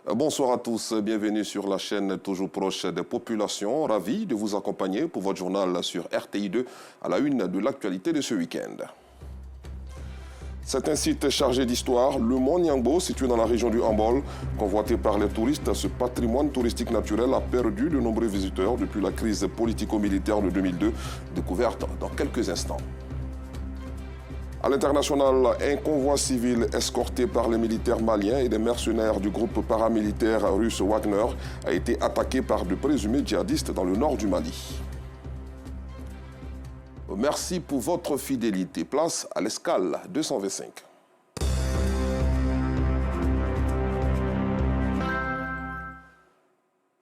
Bonsoir à tous, bienvenue sur la chaîne toujours proche des populations. Ravi de vous accompagner pour votre journal sur RTI2 à la une de l'actualité de ce week-end. C'est un site chargé d'histoire, le Mont Niangbo, situé dans la région du Hambol. Convoité par les touristes, ce patrimoine touristique naturel a perdu de nombreux visiteurs depuis la crise politico-militaire de 2002, découverte dans quelques instants. À l'international, un convoi civil escorté par les militaires maliens et des mercenaires du groupe paramilitaire russe Wagner a été attaqué par de présumés djihadistes dans le nord du Mali. Merci pour votre fidélité. Place à l'escale 225.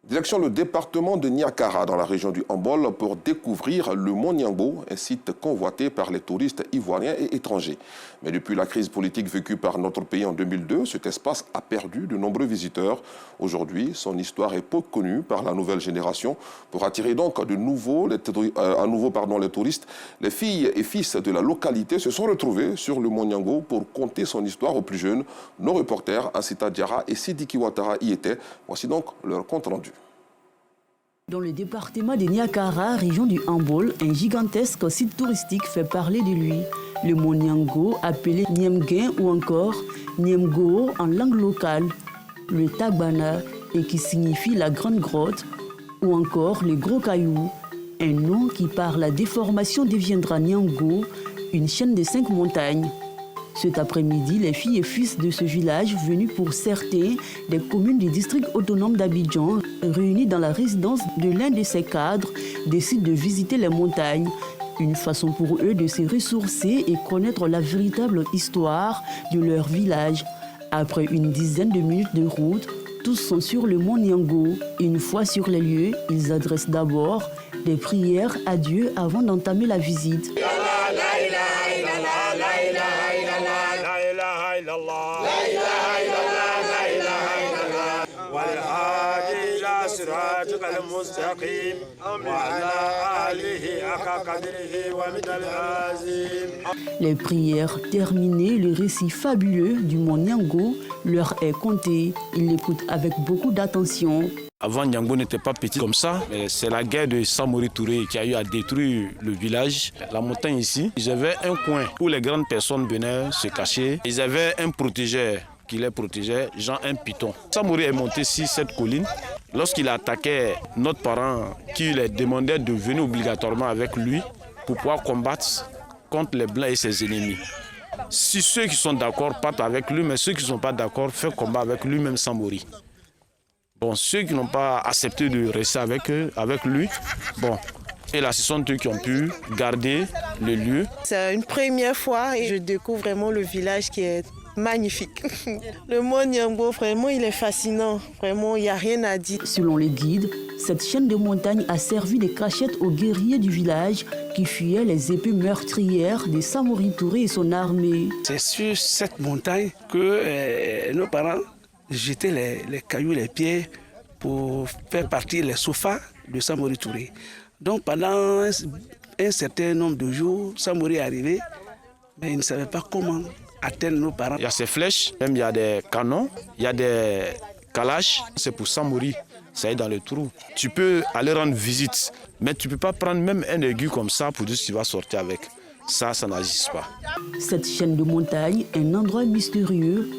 Direction le département de Niakara dans la région du Hambol pour découvrir le Mont Niangbo, un site convoité par les touristes ivoiriens et étrangers. Mais depuis la crise politique vécue par notre pays en 2002, cet espace a perdu de nombreux visiteurs. Aujourd'hui, son histoire est peu connue par la nouvelle génération. Pour attirer donc à nouveau les touristes, les filles et fils de la localité se sont retrouvés sur le Mont Niangbo pour conter son histoire aux plus jeunes. Nos reporters Ansita Diarra et Sidiki Ouattara y étaient. Voici donc leur compte rendu. Dans le département de Niakara, région du Hambol, un gigantesque site touristique fait parler de lui. Le Mont Niangbo, appelé Niemgen ou encore Niemgo en langue locale, le Tagbana, et qui signifie la grande grotte, ou encore les gros cailloux. Un nom qui par la déformation deviendra Niango, une chaîne de 5 montagnes. Cet après-midi, les filles et fils de ce village, venus pour certains des communes du district autonome d'Abidjan, réunis dans la résidence de l'un de ses cadres, décident de visiter les montagnes. Une façon pour eux de se ressourcer et connaître la véritable histoire de leur village. Après une dizaine de minutes de route, tous sont sur le Mont Niangbo. Une fois sur les lieux, ils adressent d'abord des prières à Dieu avant d'entamer la visite. Les prières terminées, le récit fabuleux du Mont Niangbo leur est conté. Ils l'écoutent avec beaucoup d'attention. Avant, Niangbo n'était pas petit comme ça. C'est la guerre de Samori Touré qui a eu à détruire le village. La montagne ici, ils avaient un coin où les grandes personnes venaient se cacher. Ils avaient un protégeur qui les protégeait, genre un python. Samori est monté sur cette colline. Lorsqu'il attaquait notre parent qui lui demandait de venir obligatoirement avec lui pour pouvoir combattre contre les Blancs et ses ennemis. Si ceux qui sont d'accord partent avec lui, mais ceux qui ne sont pas d'accord font combat avec lui-même Samori. Bon, ceux qui n'ont pas accepté de rester avec lui, bon, et là, ce sont eux qui ont pu garder le lieu. C'est une première fois et je découvre vraiment le village qui est magnifique. Le Mont Niangbo, vraiment, il est fascinant. Vraiment, il n'y a rien à dire. Selon les guides, cette chaîne de montagnes a servi de cachette aux guerriers du village qui fuyaient les épées meurtrières de Samori Touré et son armée. C'est sur cette montagne que nos parents jetaient les cailloux, les pierres pour faire partir les sofas de Samori Touré. Donc pendant un certain nombre de jours, Samori est arrivé, mais il ne savait pas comment atteindre nos parents. Il y a ces flèches, même il y a des canons, il y a des calaches. C'est pour Samori, ça est dans le trou. Tu peux aller rendre visite, mais tu ne peux pas prendre même un aigu comme ça pour dire que tu vas sortir avec. Ça n'existe pas. Cette chaîne de montagne est un endroit mystérieux,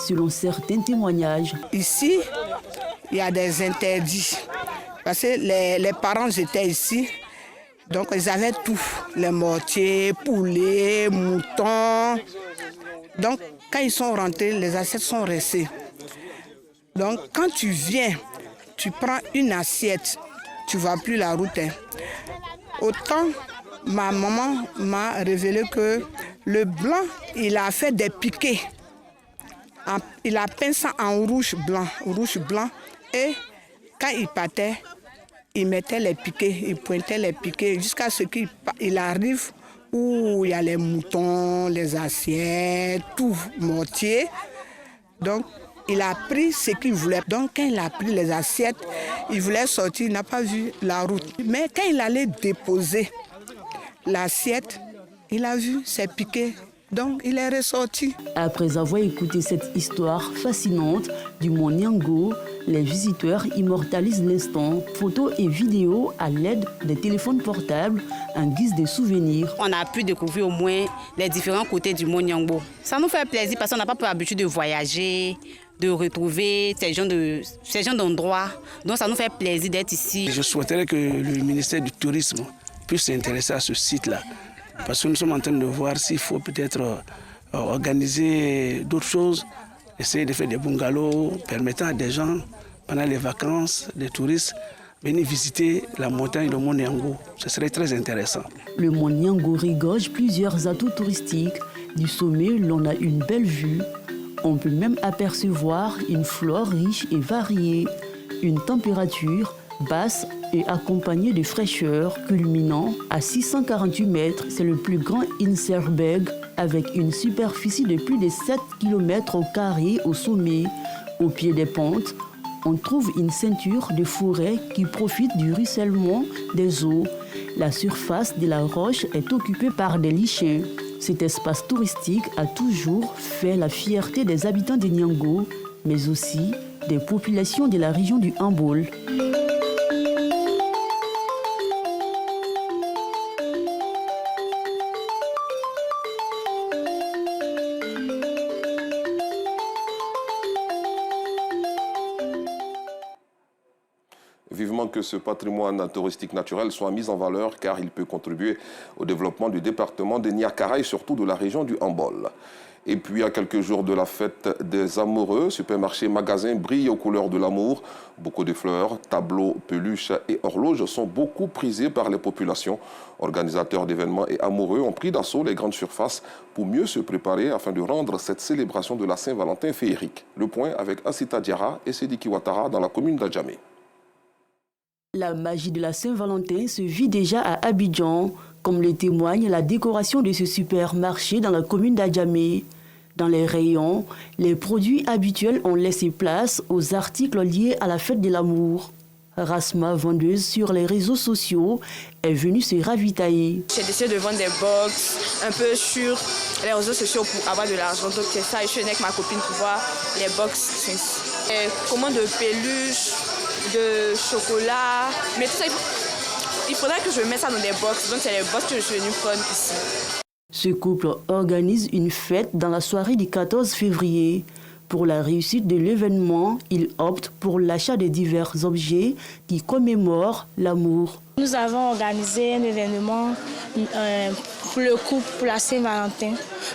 selon certains témoignages. Ici, il y a des interdits. Parce que les parents étaient ici, donc ils avaient tout. Les mortiers, poulets, moutons. Donc quand ils sont rentrés, les assiettes sont restées. Donc quand tu viens, tu prends une assiette, tu ne vois plus la route. Autant ma maman m'a révélé que le blanc, il a fait des piquets. Il a peint ça en rouge blanc. Et quand il partait, il mettait les piquets, il pointait les piquets jusqu'à ce qu'il arrive où il y a les moutons, les assiettes, tout, mortier. Donc, il a pris ce qu'il voulait. Donc, quand il a pris les assiettes, il voulait sortir, il n'a pas vu la route. Mais quand il allait déposer l'assiette, il a vu ses piquets Donc il est ressorti. Après avoir écouté cette histoire fascinante du mont Niango, les visiteurs immortalisent l'instant, photos et vidéos à l'aide des téléphones portables en guise de souvenirs. On a pu découvrir au moins les différents côtés du mont Niango. Ça nous fait plaisir parce qu'on n'a pas pour habitude de voyager, de retrouver ces gens d'endroits. Donc ça nous fait plaisir d'être ici. Je souhaiterais que le ministère du Tourisme puisse s'intéresser à ce site-là. Parce que nous sommes en train de voir s'il faut peut-être organiser d'autres choses, essayer de faire des bungalows permettant à des gens, pendant les vacances, des touristes, venir visiter la montagne, le mont Niango. Ce serait très intéressant. Le mont Niango regorge plusieurs atouts touristiques. Du sommet, l'on a une belle vue. On peut même apercevoir une flore riche et variée, une température basse et accompagnée de fraîcheur, culminant à 648 mètres. C'est le plus grand Inserberg avec une superficie de plus de 7 km² au sommet. Au pied des pentes, on trouve une ceinture de forêt qui profite du ruissellement des eaux. La surface de la roche est occupée par des lichens. Cet espace touristique a toujours fait la fierté des habitants de Niango, mais aussi des populations de la région du Hambol. Vivement que ce patrimoine touristique naturel soit mis en valeur car il peut contribuer au développement du département de Niakara et surtout de la région du Hambol. Et puis à quelques jours de la fête des amoureux, supermarchés, magasins brillent aux couleurs de l'amour. Beaucoup de fleurs, tableaux, peluches et horloges sont beaucoup prisés par les populations. Organisateurs d'événements et amoureux ont pris d'assaut les grandes surfaces pour mieux se préparer afin de rendre cette célébration de la Saint-Valentin féerique. Le point avec Asita Diarra et Sediki Ouattara dans la commune d'Adjamé. La magie de la Saint-Valentin se vit déjà à Abidjan, comme le témoigne la décoration de ce supermarché dans la commune d'Adjamé. Dans les rayons, les produits habituels ont laissé place aux articles liés à la fête de l'amour. Rasma, vendeuse sur les réseaux sociaux, est venue se ravitailler. J'ai décidé de vendre des box un peu sur les réseaux sociaux pour avoir de l'argent. Donc c'est ça, je suis avec ma copine pour voir les box. Commande de peluches, de chocolat, mais tout ça, il faudrait que je mette ça dans des box. Donc c'est les box que je suis venue prendre ici. Ce couple organise une fête dans la soirée du 14 février. Pour la réussite de l'événement, ils optent pour l'achat de divers objets qui commémorent l'amour. Nous avons organisé un événement pour le couple, pour la Saint-Valentin.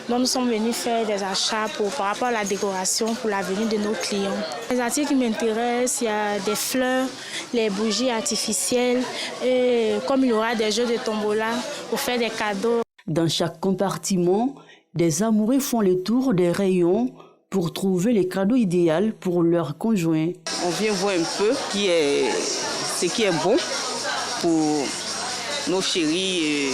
Donc nous sommes venus faire des achats par rapport à la décoration pour la venue de nos clients. Les articles qui m'intéressent, il y a des fleurs, les bougies artificielles et comme il y aura des jeux de tombola pour faire des cadeaux. Dans chaque compartiment, des amoureux font le tour des rayons pour trouver les cadeaux idéaux pour leur conjoint. On vient voir un peu ce qui est bon pour nos chéris.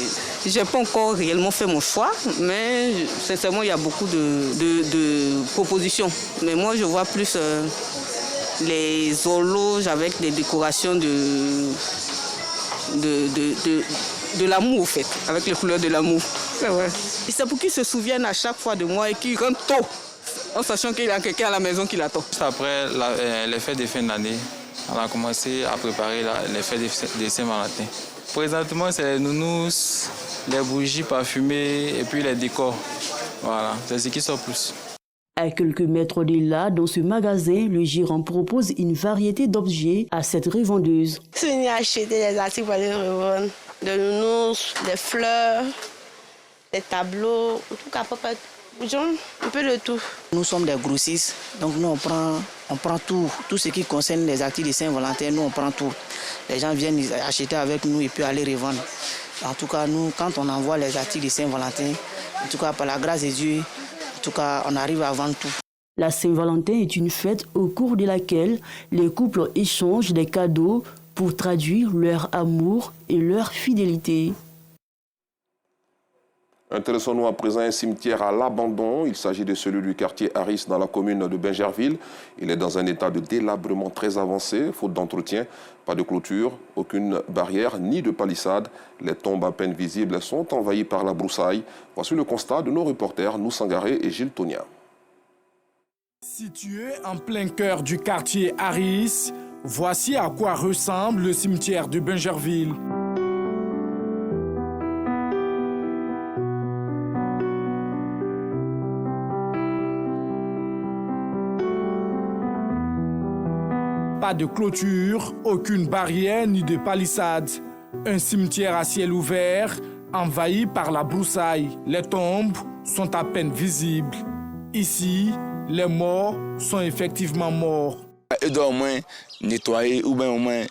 Je n'ai pas encore réellement fait mon choix, mais sincèrement, il y a beaucoup de propositions. Mais moi, je vois plus les horloges avec des décorations de l'amour, en fait, avec les couleurs de l'amour. C'est vrai. Et c'est pour qu'ils se souviennent à chaque fois de moi et qu'ils rentrent tôt, en sachant qu'il y a quelqu'un à la maison qui l'attend. Juste après les fêtes de fin d'année, on a commencé à préparer les fêtes de Saint-Valentin. Présentement, c'est les nounous, les bougies parfumées et puis les décors. Voilà, c'est ce qui sort plus. À quelques mètres de là, dans ce magasin, le gérant propose une variété d'objets à cette revendeuse. Je suis venue acheter des articles pour les revendre, des nounous, des fleurs, des tableaux, en tout cas, un peu de tout. Nous sommes des grossistes, donc nous on prend tout ce qui concerne les articles de Saint-Valentin, nous on prend tout. Les gens viennent acheter avec nous et puis aller revendre. En tout cas, nous, quand on envoie les articles de Saint-Valentin, en tout cas, par la grâce de Dieu, en tout cas, on arrive à vendre tout. La Saint-Valentin est une fête au cours de laquelle les couples échangent des cadeaux pour traduire leur amour et leur fidélité. Intéressons-nous à présent à un cimetière à l'abandon. Il s'agit de celui du quartier Harris dans la commune de Bingerville. Il est dans un état de délabrement très avancé, faute d'entretien, pas de clôture, aucune barrière ni de palissade. Les tombes à peine visibles sont envahies par la broussaille. Voici le constat de nos reporters Noussangaré et Gilles Tonia. Situé en plein cœur du quartier Harris, voici à quoi ressemble le cimetière de Bingerville. Pas de clôture, aucune barrière ni de palissade. Un cimetière à ciel ouvert, envahi par la broussaille. Les tombes sont à peine visibles. Ici, les morts sont effectivement morts. Ils doivent au moins nettoyer ou bien au moins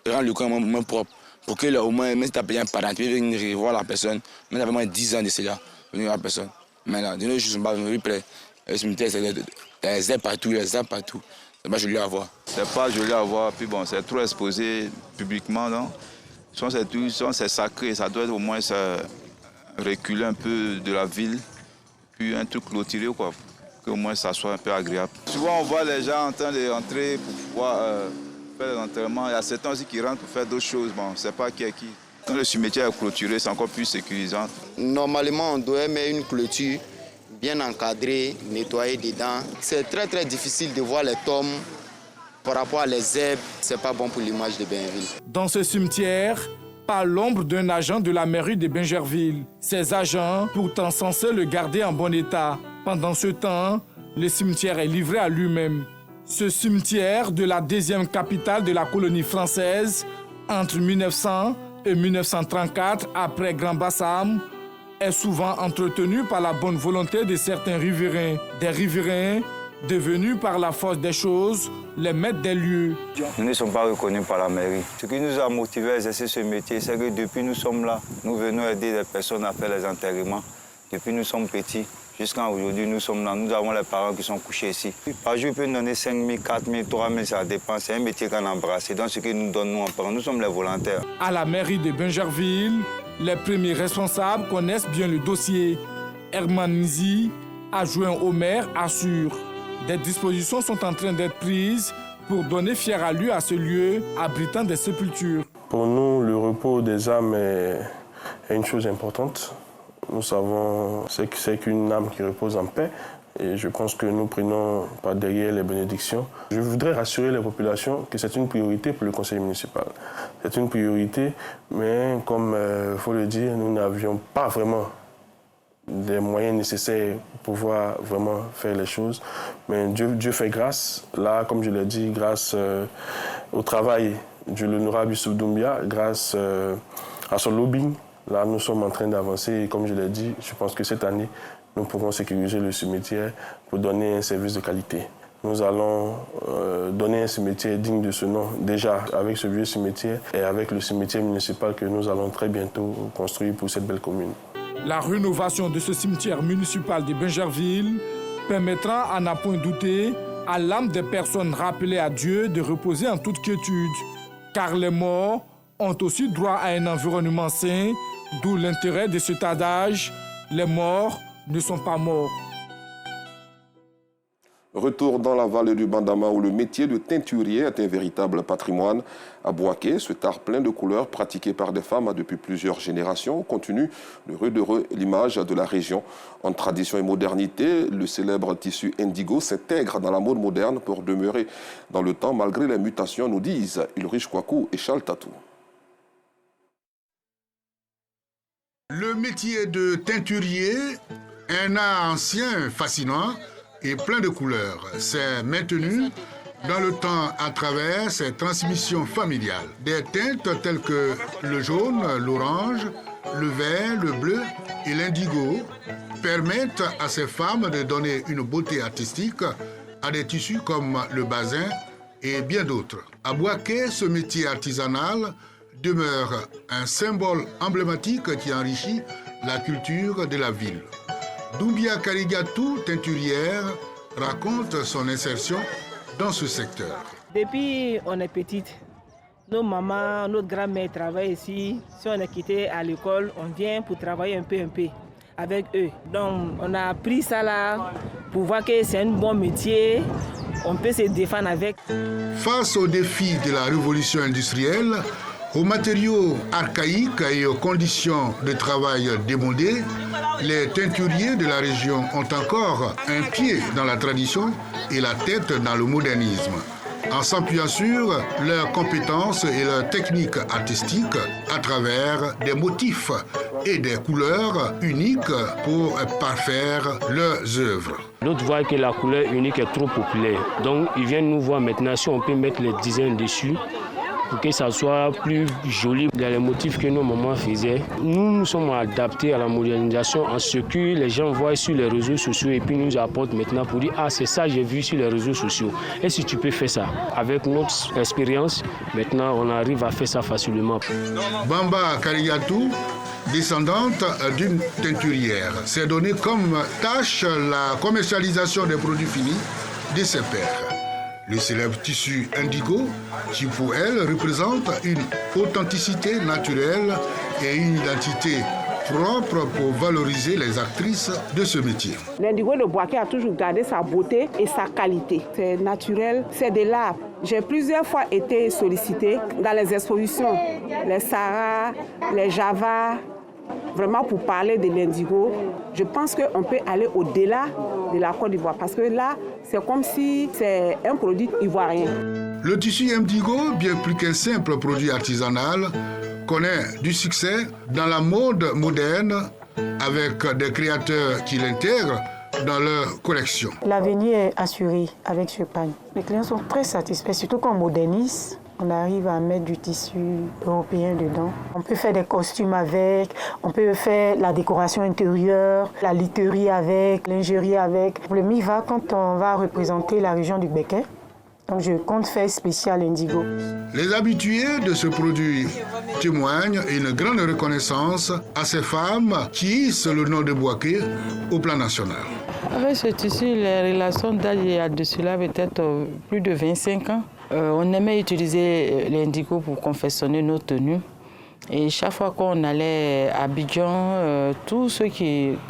rendre le camp moins propre. Pour que au moins, même si tu as payé un parent, tu peux venir revoir la personne. Mais ça fait moins 10 ans de cela, venir voir la personne. Maintenant, de nos jours, je ne suis pas venu près. Le cimetière, c'est des ailes partout, les arbres partout. C'est pas joli à voir. C'est pas joli à voir, puis bon, c'est trop exposé publiquement, non? Soit c'est sacré, ça doit être au moins reculer un peu de la ville, puis un truc clôturé, quoi, qu'au moins ça soit un peu agréable. Souvent, on voit les gens en train de rentrer pour pouvoir faire l'enterrement. Il y a certains aussi qui rentrent pour faire d'autres choses, bon, c'est pas qui est qui. Quand le cimetière est clôturé, c'est encore plus sécurisant. Normalement, on doit mettre une clôture bien encadré, nettoyer dedans. C'est très très difficile de voir les tombes par rapport à les herbes. C'est pas bon pour l'image de Bingerville. Dans ce cimetière, pas l'ombre d'un agent de la mairie de Bingerville. Ces agents, pourtant censés le garder en bon état. Pendant ce temps, le cimetière est livré à lui-même. Ce cimetière de la deuxième capitale de la colonie française, entre 1900 et 1934, après Grand Bassam, est souvent entretenu par la bonne volonté de certains riverains. Des riverains devenus par la force des choses les maîtres des lieux. Nous ne sommes pas reconnus par la mairie. Ce qui nous a motivés à exercer ce métier, c'est que depuis nous sommes là, nous venons aider les personnes à faire les enterrements. Depuis nous sommes petits, jusqu'à aujourd'hui, nous sommes là. Nous avons les parents qui sont couchés ici. Par jour, ils peuvent nous donner 5 000, 4 000, 3 000, ça dépend. C'est un métier qu'on embrasse. Donc ce qu'ils nous donnent, nous en parlons. Nous sommes les volontaires. À la mairie de Bingerville, les premiers responsables connaissent bien le dossier. Herman Nizi, adjoint au maire, assure. Des dispositions sont en train d'être prises pour donner fière allure à ce lieu abritant des sépultures. Pour nous, le repos des âmes est une chose importante. Nous savons ce que c'est qu'une âme qui repose en paix. Et je pense que nous prenons par derrière les bénédictions. Je voudrais rassurer les populations que c'est une priorité pour le conseil municipal. C'est une priorité, mais comme il faut le dire, nous n'avions pas vraiment des moyens nécessaires pour pouvoir vraiment faire les choses. Mais Dieu fait grâce. Là, comme je l'ai dit, grâce au travail de l'honorable Youssouf Doumbia, grâce à son lobbying, là, nous sommes en train d'avancer. Et comme je l'ai dit, je pense que cette année, nous pourrons sécuriser le cimetière pour donner un service de qualité. Nous allons donner un cimetière digne de ce nom, déjà avec ce vieux cimetière et avec le cimetière municipal que nous allons très bientôt construire pour cette belle commune. La rénovation de ce cimetière municipal de Bingerville permettra, à n'en point douter, à l'âme des personnes rappelées à Dieu de reposer en toute quiétude. Car les morts ont aussi droit à un environnement sain, d'où l'intérêt de cet adage, les morts ne sont pas morts. Retour dans la vallée du Bandama où le métier de teinturier est un véritable patrimoine. À Bouaké, ce art plein de couleurs pratiqué par des femmes depuis plusieurs générations continue de redorer l'image de la région. En tradition et modernité, le célèbre tissu indigo s'intègre dans la mode moderne pour demeurer dans le temps malgré les mutations, nous disent Ulrich Kwaku et Charles Tatou. Le métier de teinturier, un art ancien fascinant et plein de couleurs, s'est maintenu dans le temps à travers ses transmissions familiales. Des teintes telles que le jaune, l'orange, le vert, le bleu et l'indigo permettent à ces femmes de donner une beauté artistique à des tissus comme le basin et bien d'autres. À Bouaké, ce métier artisanal demeure un symbole emblématique qui enrichit la culture de la ville. Doumbia Karigatou, teinturière, raconte son insertion dans ce secteur. Depuis on est petite, nos mamans, notre grand-mère travaillent ici. Si on est quitté à l'école, on vient pour travailler un peu. avec eux. Donc on a appris ça là pour voir que c'est un bon métier, on peut se défendre avec. Face aux défis de la révolution industrielle, aux matériaux archaïques et aux conditions de travail démodées, les teinturiers de la région ont encore un pied dans la tradition et la tête dans le modernisme, en s'appuyant sur leurs compétences et leurs techniques artistiques à travers des motifs et des couleurs uniques pour parfaire leurs œuvres. L'autre voit que la couleur unique est trop populaire. Donc ils viennent nous voir maintenant si on peut mettre les designs dessus pour que ça soit plus joli. Dans les motifs que nos mamans faisaient, nous sommes adaptés à la modernisation en ce que les gens voient sur les réseaux sociaux et puis nous apportent maintenant pour dire « Ah, c'est ça j'ai vu sur les réseaux sociaux. Et si tu peux faire ça ?» Avec notre expérience, maintenant on arrive à faire ça facilement. Bamba Karigatou, descendante d'une teinturière, s'est donné comme tâche la commercialisation des produits finis de ses pères. Le célèbre tissu indigo, qui pour elle représente une authenticité naturelle et une identité propre pour valoriser les actrices de ce métier. L'indigo de Boaké a toujours gardé sa beauté et sa qualité. C'est naturel, c'est de l'art. J'ai plusieurs fois été sollicitée dans les expositions, les Sahara, les Java, vraiment pour parler de l'indigo. Je pense qu'on peut aller au-delà de la Côte d'Ivoire parce que là, c'est comme si c'est un produit ivoirien. Le tissu indigo, bien plus qu'un simple produit artisanal, connaît du succès dans la mode moderne avec des créateurs qui l'intègrent dans leur collection. L'avenir est assuré avec ce pagne. Les clients sont très satisfaits, surtout qu'on modernise. On arrive à mettre du tissu européen dedans. On peut faire des costumes avec, on peut faire la décoration intérieure, la literie avec, lingerie avec. Pour le MIVA, quand on va représenter la région du Béquet, donc je compte faire spécial indigo. Les habitués de ce produit témoignent une grande reconnaissance à ces femmes qui hissent le nom de Boaké au plan national. Avec ce tissu, les relations d'âge il y a de cela peut-être plus de 25 ans. On aimait utiliser l'indigo pour confectionner nos tenues. Et chaque fois qu'on allait à Abidjan, tous ceux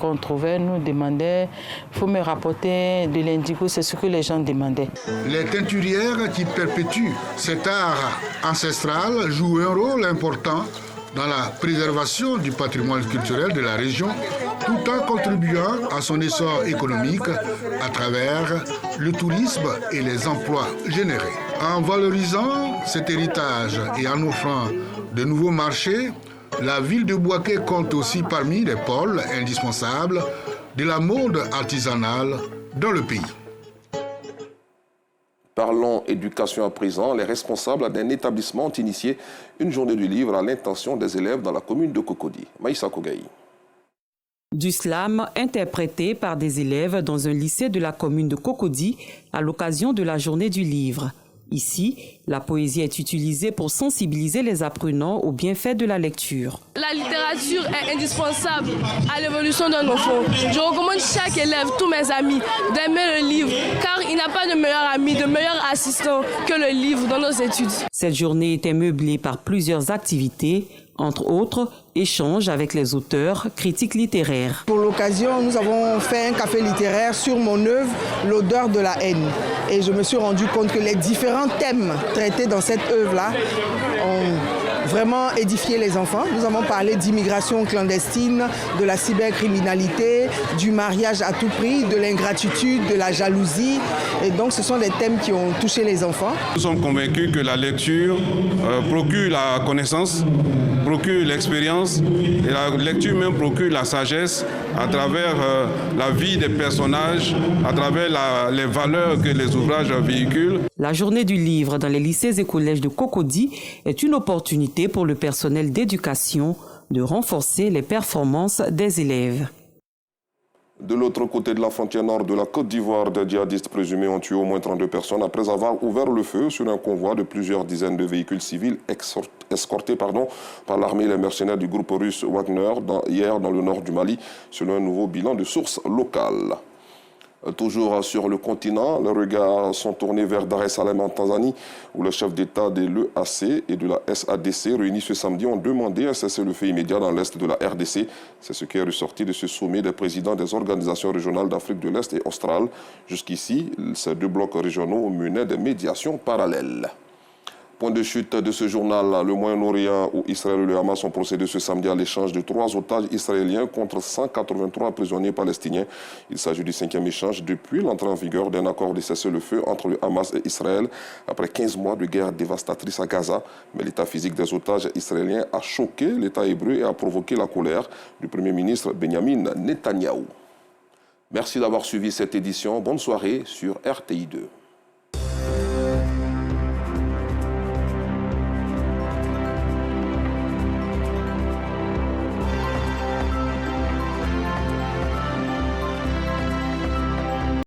qu'on trouvait nous demandaient « il faut me rapporter de l'indigo », c'est ce que les gens demandaient. Les teinturières qui perpétuent cet art ancestral jouent un rôle important dans la préservation du patrimoine culturel de la région, tout en contribuant à son essor économique à travers le tourisme et les emplois générés. En valorisant cet héritage et en offrant de nouveaux marchés, la ville de Boaké compte aussi parmi les pôles indispensables de la mode artisanale dans le pays. Parlons éducation à présent. Les responsables d'un établissement ont initié une journée du livre à l'intention des élèves dans la commune de Cocody. Maïssa Kogaï. Du slam interprété par des élèves dans un lycée de la commune de Cocody à l'occasion de la journée du livre. Ici, la poésie est utilisée pour sensibiliser les apprenants aux bienfaits de la lecture. La littérature est indispensable à l'évolution d'un enfant. Je recommande chaque élève, tous mes amis, d'aimer le livre, car il n'y a pas de meilleur ami, de meilleur assistant que le livre dans nos études. Cette journée était meublée par plusieurs activités, entre autres, échanges avec les auteurs, critiques littéraires. Pour l'occasion, nous avons fait un café littéraire sur mon œuvre, L'odeur de la haine. Et je me suis rendu compte que les différents thèmes traités dans cette œuvre-là ont vraiment édifié les enfants. Nous avons parlé d'immigration clandestine, de la cybercriminalité, du mariage à tout prix, de l'ingratitude, de la jalousie. Et donc ce sont des thèmes qui ont touché les enfants. Nous sommes convaincus que la lecture procure la connaissance, procure l'expérience et la lecture même procure la sagesse à travers la vie des personnages, à travers les valeurs que les ouvrages véhiculent. La journée du livre dans les lycées et collèges de Cocody est une opportunité pour le personnel d'éducation de renforcer les performances des élèves. De l'autre côté de la frontière nord de la Côte d'Ivoire, des djihadistes présumés ont tué au moins 32 personnes après avoir ouvert le feu sur un convoi de plusieurs dizaines de véhicules civils escortés par l'armée et les mercenaires du groupe russe Wagner hier dans le nord du Mali, selon un nouveau bilan de sources locales. Toujours sur le continent, les regards sont tournés vers Dar es Salaam en Tanzanie, où le chef d'État de l'EAC et de la SADC réunis ce samedi ont demandé un cessez-le-feu immédiat dans l'est de la RDC. C'est ce qui est ressorti de ce sommet des présidents des organisations régionales d'Afrique de l'Est et australe. Jusqu'ici, ces deux blocs régionaux menaient des médiations parallèles. Point de chute de ce journal, le Moyen-Orient où Israël et le Hamas ont procédé ce samedi à l'échange de 3 otages israéliens contre 183 prisonniers palestiniens. Il s'agit du 5e échange depuis l'entrée en vigueur d'un accord de cessez-le-feu entre le Hamas et Israël après 15 mois de guerre dévastatrice à Gaza. Mais l'état physique des otages israéliens a choqué l'État hébreu et a provoqué la colère du Premier ministre Benjamin Netanyahou. Merci d'avoir suivi cette édition. Bonne soirée sur RTI2.